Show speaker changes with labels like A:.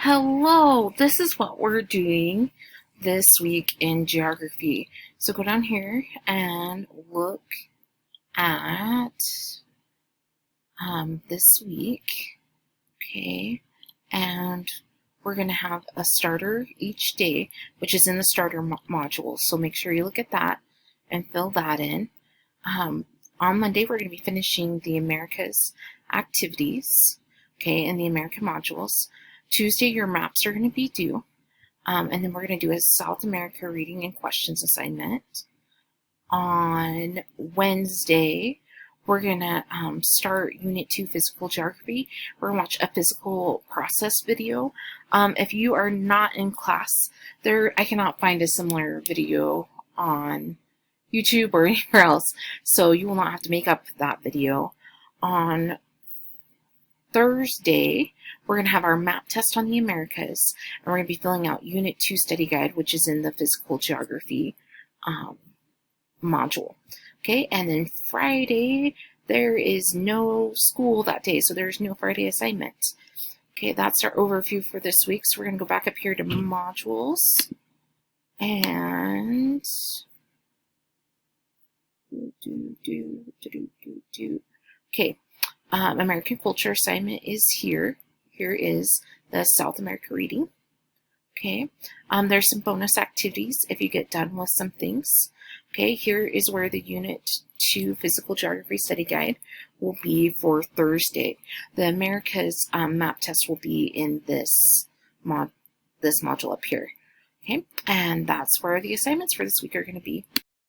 A: Hello, this is what we're doing this week in geography. So go down here and look at this week, okay? And we're going to have a starter each day, which is in the starter module. So make sure you look at that and fill that in. On Monday, we're going to be finishing the Americas activities, okay, in the American modules. Tuesday, your maps are going to be due. And then we're going to do a South America reading and questions assignment. On Wednesday, we're going to start Unit 2 Physical Geography. We're going to watch a physical process video. If you are not in class, I cannot find a similar video on YouTube or anywhere else, so you will not have to make up that video. On Thursday, we're going to have our map test on the Americas, and we're going to be filling out Unit 2 study guide, which is in the physical geography module. Okay, and then Friday, there is no school that day, so there's no Friday assignment. Okay, that's our overview for this week. So we're going to go back up here to modules, and okay, American culture assignment is here. Here is the South America reading. Okay, there's some bonus activities if you get done with some things. Okay, here is where the Unit 2 Physical Geography Study Guide will be for Thursday. The Americas map test will be in this module up here. Okay, and that's where the assignments for this week are going to be.